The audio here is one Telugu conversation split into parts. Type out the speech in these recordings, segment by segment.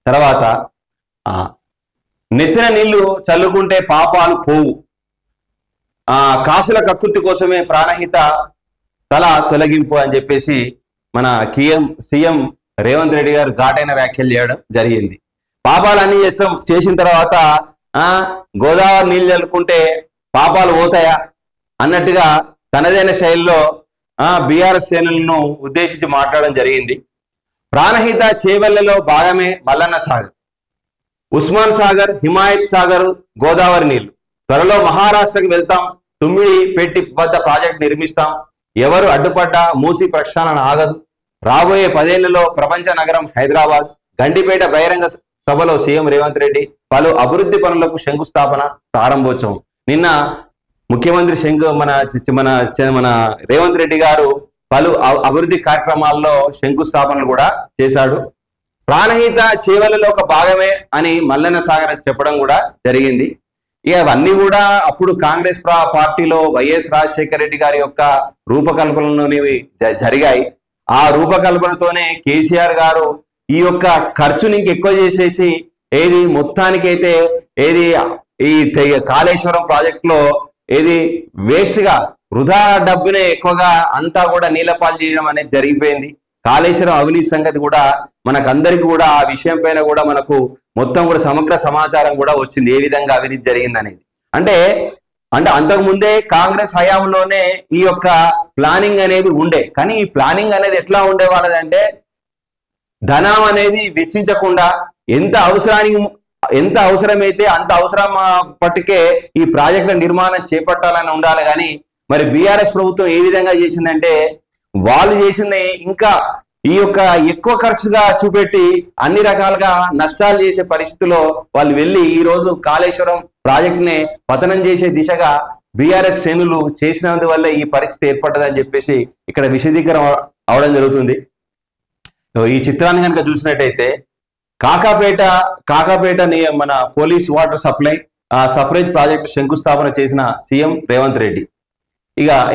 తర్వాత నెత్తిన నీళ్లు చల్లుకుంటే పాపాలు పోవు, కాసుల కక్కుర్తి కోసమే ప్రాణహిత తల తొలగింపు అని చెప్పేసి మన సీఎం రేవంత్ రెడ్డి గారు ఘాటైన వ్యాఖ్యలు చేయడం జరిగింది. పాపాలన్నీ చేసిన తర్వాత గోదావరి నీళ్ళు చల్లుకుంటే పాపాలు పోతాయా అన్నట్టుగా తనదైన శైలిలో బీఆర్ఎస్ శ్రేణులను ఉద్దేశించి మాట్లాడడం జరిగింది. ప్రాణహిత చేవెళ్లలో భాగమే మల్లన్న సాగర్, ఉస్మాన్ సాగర్, హిమాయత్ సాగర్ గోదావరి నీళ్లు. త్వరలో మహారాష్ట్రకు వెళ్తాం, తుమ్మిడి పెట్టి వద్ద ప్రాజెక్ట్ నిర్మిస్తాం, ఎవరు అడ్డుపడ్డా మూసి ప్రక్షాళన ఆగదు. రాబోయే 10 ఏళ్లలో ప్రపంచ నగరం హైదరాబాద్. గండిపేట బహిరంగ సభలో సీఎం రేవంత్ రెడ్డి పలు అభివృద్ధి పనులకు శంకుస్థాపన, ప్రారంభోత్సవం. నిన్న ముఖ్యమంత్రి మన రేవంత్ రెడ్డి గారు పలు అభివృద్ధి కార్యక్రమాల్లో శంకుస్థాపనలు కూడా చేశాడు. ప్రాణహిత చేవెళ్లలో ఒక భాగమే అని మల్లన్న సాగర్ చెప్పడం కూడా జరిగింది. ఇక అవన్నీ కూడా అప్పుడు కాంగ్రెస్ పార్టీలో వైఎస్ రాజశేఖర రెడ్డి గారి యొక్క రూపకల్పనలోనివి జరిగాయి. ఆ రూపకల్పనతోనే కేసీఆర్ గారు ఈ యొక్క ఖర్చుని ఇంకెక్కువ చేసేసి ఏది మొత్తానికైతే ఏది ఈ కాళేశ్వరం ప్రాజెక్ట్ లో ఏది వేస్ట్ గా వృధా డబ్బునే ఎక్కువగా అంతా కూడా నీలపాలు చేయడం అనేది జరిగిపోయింది. కాళేశ్వరం అవినీతి సంగతి కూడా మనకందరికీ కూడా ఆ విషయం పైన కూడా మనకు మొత్తం కూడా సమగ్ర సమాచారం కూడా వచ్చింది, ఏ విధంగా అవినీతి జరిగింది అనేది. అంటే అంతకుముందే కాంగ్రెస్ హయాంలోనే ఈ యొక్క ప్లానింగ్ అనేది ఉండే. కానీ ఈ ప్లానింగ్ అనేది ఎట్లా ఉండే వాళ్ళదంటే ధనం అనేది వెచ్చించకుండా ఎంత అవసరమైతే అంత అవసరం పట్టుకే ఈ ప్రాజెక్టుల నిర్మాణం చేపట్టాలని ఉండాలి. కానీ మరి బీఆర్ఎస్ ప్రభుత్వం ఏ విధంగా చేసిందంటే వాళ్ళు చేసింది ఇంకా ఈ యొక్క ఎక్కువ ఖర్చుగా చూపెట్టి అన్ని రకాలుగా నష్టాలు చేసే పరిస్థితిలో వాళ్ళు వెళ్ళి ఈ రోజు కాళేశ్వరం ప్రాజెక్టుని పతనం చేసే దిశగా బీఆర్ఎస్ శ్రేణులు చేసినందువల్ల ఈ పరిస్థితి ఏర్పడ్డదని చెప్పేసి ఇక్కడ విశదీకరణ అవడం జరుగుతుంది. ఈ చిత్రాన్ని కనుక చూసినట్టయితే కాకాపేట మన పోలీస్ వాటర్ సప్లైజ్ ప్రాజెక్టు శంకుస్థాపన చేసిన సీఎం రేవంత్ రెడ్డి.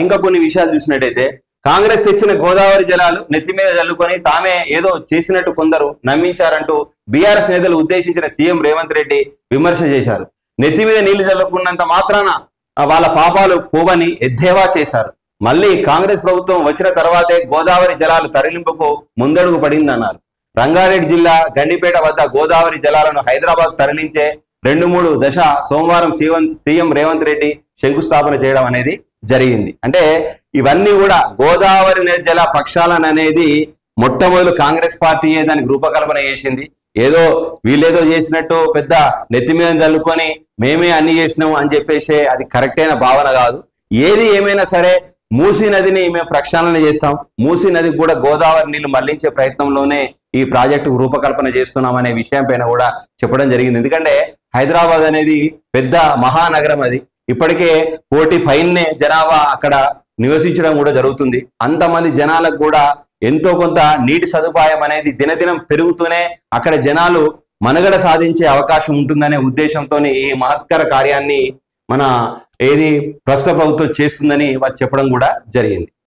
ఇంకా కొన్ని విషయాలు చూసినట్టయితే కాంగ్రెస్ తెచ్చిన గోదావరి జలాలు నెత్తి మీద జల్లుకొని తామే ఏదో చేసినట్టు కొందరు నమ్మించారంటూ బీఆర్ఎస్ నేతలు ఉద్దేశించిన సీఎం రేవంత్ రెడ్డి విమర్శ చేశారు. నెత్తి మీద నీళ్లు జల్లుకున్నంత మాత్రాన వాళ్ళ పాపాలు పోవని ఎద్దేవా చేశారు. మళ్ళీ కాంగ్రెస్ ప్రభుత్వం వచ్చిన తర్వాతే గోదావరి జలాలు తరలింపుకు ముందడుగు పడిందన్నారు. రంగారెడ్డి జిల్లా గండిపేట వద్ద గోదావరి జలాలను హైదరాబాద్ తరలించే 2-3 దశ సోమవారం సీఎం రేవంత్ రెడ్డి శంకుస్థాపన చేయడం అనేది జరిగింది. అంటే ఇవన్నీ కూడా గోదావరి జల ప్రక్షాళన అనేది మొట్టమొదలు కాంగ్రెస్ పార్టీయే దానికి రూపకల్పన చేసింది. వీళ్ళేదో చేసినట్టు పెద్ద నెత్తి మీద చల్లుకొని మేమే అన్ని చేసినాము అని చెప్పేసి అది కరెక్ట్ అయిన భావన కాదు. ఏది ఏమైనా సరే మూసీ నదిని మేము ప్రక్షాళన చేస్తాం, మూసీ నదికి కూడా గోదావరి నీళ్లు మళ్లించే ప్రయత్నంలోనే ఈ ప్రాజెక్టు రూపకల్పన చేస్తున్నాం అనే విషయం పైన కూడా చెప్పడం జరిగింది. ఎందుకంటే హైదరాబాద్ అనేది పెద్ద మహానగరం, అది ఇప్పటికే 1 కోటి పైనే జనాభా అక్కడ నివసించడం కూడా జరుగుతుంది. అంతమంది జనాలకు కూడా ఎంతో కొంత నీటి సదుపాయం అనేది దినదినం పెరుగుతూనే అక్కడ జనాలు మనుగడ సాధించే అవకాశం ఉంటుందనే ఉద్దేశంతో ఈ మహత్కర కార్యాన్ని ప్రస్తుత ప్రభుత్వం చేస్తుందని వారు చెప్పడం కూడా జరిగింది.